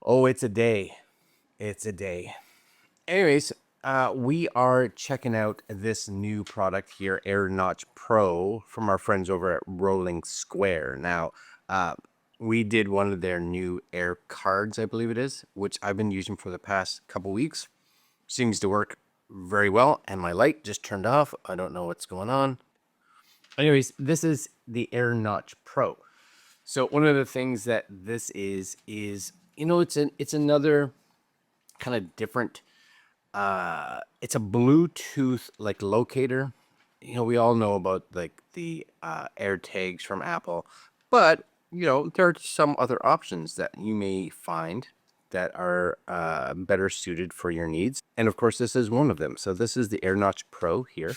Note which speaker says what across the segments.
Speaker 1: Oh, it's a day. It's a day. Anyways, we are checking out this new product here, Air Notch Pro, from our friends over at Rolling Square. Now, uh, we did one of their new Air cards, I believe it is, which I've been using for the past couple weeks. Seems to work very well, and my light just turned off. I don't know what's going on. Anyways, this is the Air Notch Pro. So one of the things that this is it's another kind of different. It's a Bluetooth like locator. We all know about like the AirTags from Apple, but there are some other options that you may find that are better suited for your needs. And of course, this is one of them. So this is the AirNotch Pro here.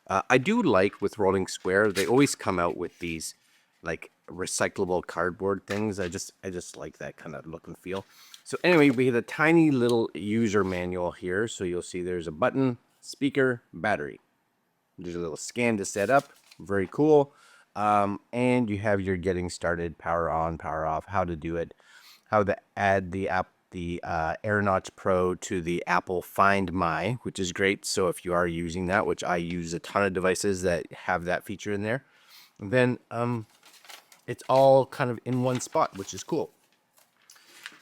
Speaker 1: I do like with Rolling Square, they always come out with these like recyclable cardboard things. I just like that kind of look and feel. So anyway, we have a tiny little user manual here. So you'll see there's a button, speaker, battery. There's a little scan to set up. Very cool. And you have your getting started, power on, power off, how to do it, how to add the AirNotch Pro to the Apple Find My, which is great. So if you are using that, which I use a ton of devices that have that feature in there, then it's all kind of in one spot, which is cool.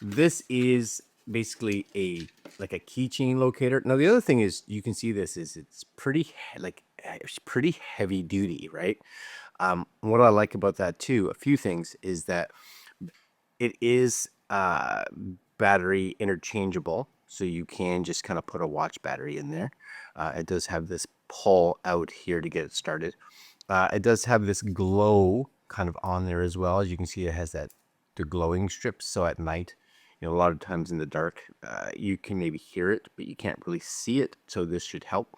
Speaker 1: This is basically a keychain locator. Now the other thing is you can see this is it's pretty heavy duty, right? What I like about that too, a few things, is that it is battery interchangeable, so you can just kind of put a watch battery in there. It does have this pull out here to get it started. It does have this glow kind of on there as well. As you can see, it has the glowing strips, so at night, a lot of times in the dark, you can maybe hear it, but you can't really see it, so this should help.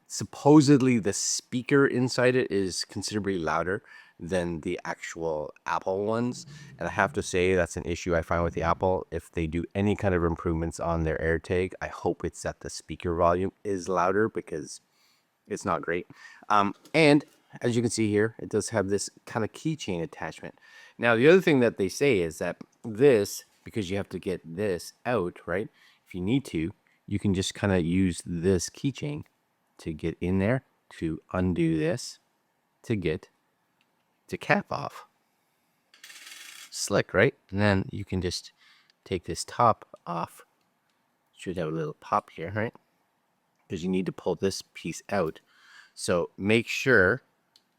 Speaker 1: Supposedly the speaker inside it is considerably louder than the actual Apple ones, and I have to say that's an issue I find with the Apple. If they do any kind of improvements on their AirTag, I hope it's that the speaker volume is louder, because it's not great. And as you can see here, it does have this kind of keychain attachment. Now the other thing that they say is that this, because you have to get this out, right? If you need to, you can just kind of use this keychain to get in there, to undo this, to get the cap off. Slick, right? And then you can just take this top off. Should have a little pop here, right? Because you need to pull this piece out. So make sure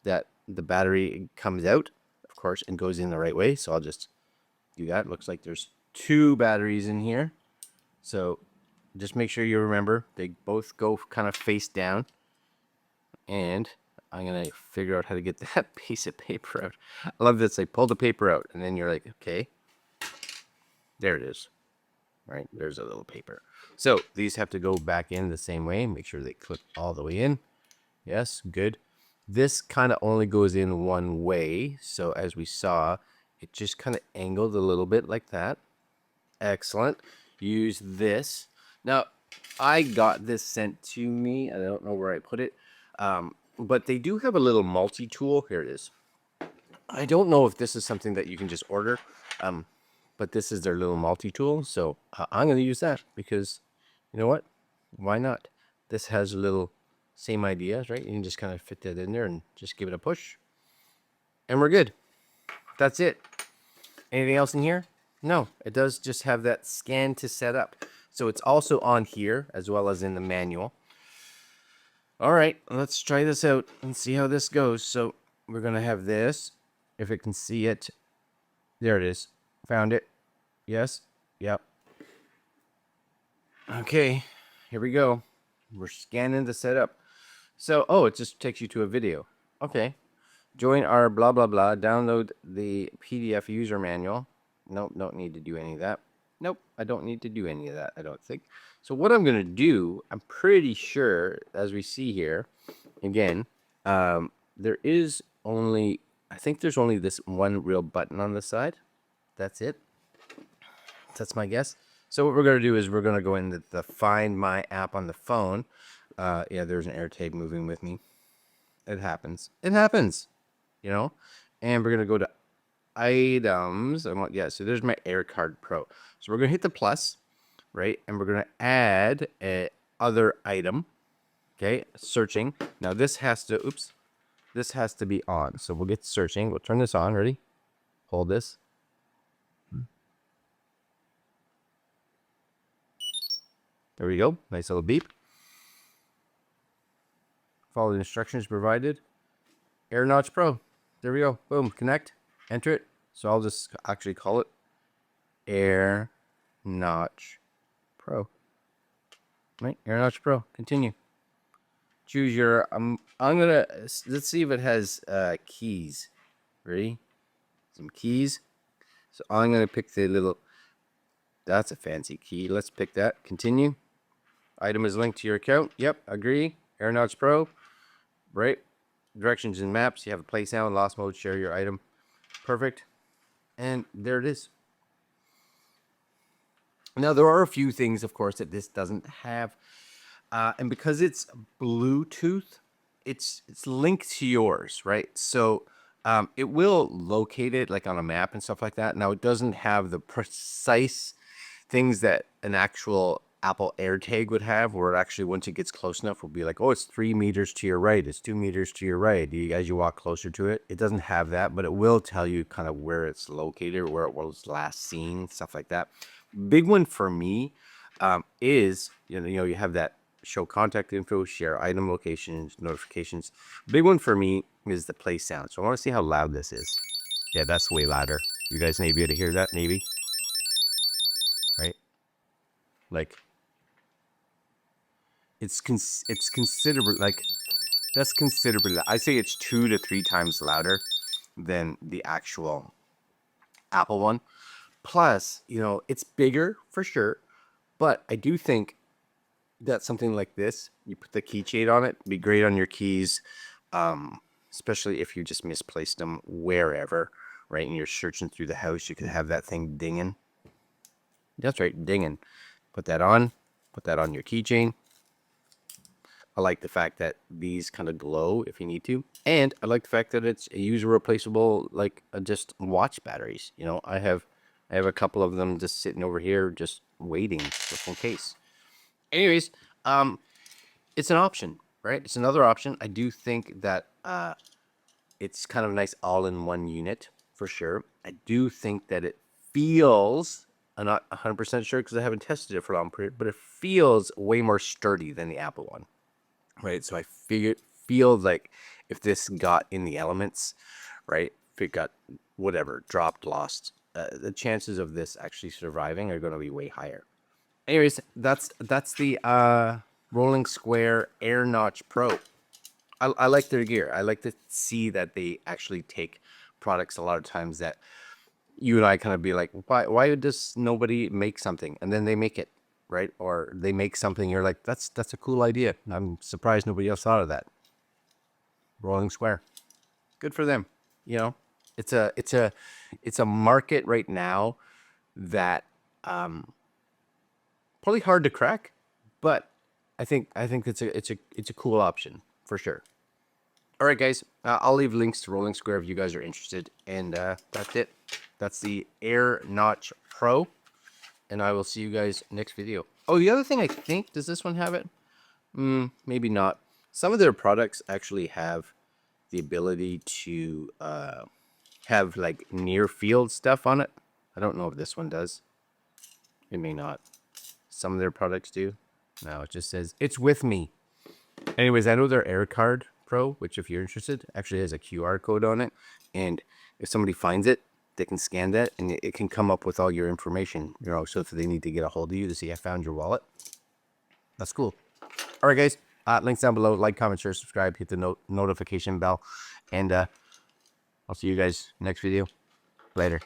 Speaker 1: that the battery comes out, of course, and goes in the right way. So I'll just do that. Looks like there's 2 batteries in here. So just make sure you remember they both go kind of face down. And I'm going to figure out how to get that piece of paper out. I love this. I pull the paper out, and then you're like, okay, there it is. Right, there's a little paper. So these have to go back in the same way. Make sure they clip all the way in. Yes, good. This kind of only goes in one way. So as we saw, it just kind of angled a little bit like that. Excellent. Use this. Now, I got this sent to me. I don't know where I put it. But they do have a little multi-tool. Here it is. I don't know if this is something that you can just order. But this is their little multi-tool. So I'm going to use that because, you know what? Why not? This has a little same ideas, right? You can just kind of fit that in there and just give it a push. And we're good. That's it. Anything else in here? No, it does just have that scan to set up. So it's also on here as well as in the manual. All right, let's try this out and see how this goes. So we're going to have this. If it can see it. There it is. Found it. Yes. Yep. Okay, here we go. We're scanning the setup. So, it just takes you to a video. Okay. Join our blah, blah, blah. Download the PDF user manual. Nope, don't need to do any of that. Nope, I don't need to do any of that, I don't think. So what I'm going to do, I'm pretty sure, as we see here, again, there is only, I think there's only this one real button on the side. That's it. That's my guess. So what we're going to do is we're going to go in the Find My app on the phone. Yeah, there's an AirTag moving with me. It happens. It happens, And we're going to go to items. So there's my AirCard Pro. So we're gonna hit the plus, right? And we're gonna add a other item. Okay, searching. Now this has to, this has to be on. So we'll get searching. We'll turn this on. Ready? Hold this. There we go. Nice little beep. Follow the instructions provided. AirNotch Pro. There we go. Boom. Connect. Enter it. So I'll just actually call it AirNotch Pro. Right? AirNotch Pro. Continue. Choose your. I'm gonna. Let's see if it has keys. Ready? Some keys. So I'm gonna pick the little. That's a fancy key. Let's pick that. Continue. Item is linked to your account. Yep. Agree. AirNotch Pro. Right. Directions and maps. You have a play sound, lost mode, share your item. Perfect. And there it is. Now, there are a few things, of course, that this doesn't have. And because it's Bluetooth, it's linked to yours, right? So it will locate it like on a map and stuff like that. Now, it doesn't have the precise things that an actual Apple AirTag would have, where it actually, once it gets close enough, will be like, oh, it's 3 meters to your right, it's 2 meters to your right. As you walk closer to it, it doesn't have that, but it will tell you kind of where it's located, where it was last seen, stuff like that. Big one for me is, you have that show contact info, share item locations, notifications. Big one for me is the play sound. So I want to see how loud this is. Yeah, that's way louder. You guys may be able to hear that, maybe. Right? Like, it's considerably, like, that's considerably, I say it's 2 to 3 times louder than the actual Apple one. Plus, it's bigger for sure, but I do think that something like this, you put the keychain on it, be great on your keys, especially if you just misplaced them wherever, right? And you're searching through the house, you could have that thing dinging. That's right, dinging. Put that on your keychain. I like the fact that these kind of glow if you need to, and I like the fact that it's a user replaceable, like just watch batteries. I have a couple of them just sitting over here, just waiting just in case. Anyways, it's an option, right? It's another option. I do think that it's kind of nice all-in-one unit for sure. I do think that it feels, I'm not 100% sure because I haven't tested it for a long period, but it feels way more sturdy than the Apple one, right? So I feel like if this got in the elements, right? If it got whatever, dropped, lost, the chances of this actually surviving are going to be way higher. Anyways, that's the Rolling Square AirNotch Pro. I like their gear. I like to see that they actually take products a lot of times that you and I kind of be like, why does nobody make something? And then they make it, right? Or they make something, you're like, that's a cool idea. I'm surprised nobody else thought of that. Rolling Square. Good for them. It's a market right now that probably hard to crack, but I think it's a cool option for sure. All right, guys, I'll leave links to Rolling Square if you guys are interested, and that's it. That's the AirNotch Pro, and I will see you guys next video. Oh, the other thing, I think, does this one have it? Maybe not. Some of their products actually have the ability to have like near field stuff on it. I don't know if this one does. It may not. Some of their products do. No, it just says it's with me. Anyways, I know their AirCard Pro, which if you're interested, actually has a QR code on it. And if somebody finds it, they can scan that and it can come up with all your information. So if they need to get a hold of you to see I found your wallet, that's cool. All right, guys. Links down below. Like, comment, share, subscribe, hit the notification bell. And I'll see you guys next video. Later.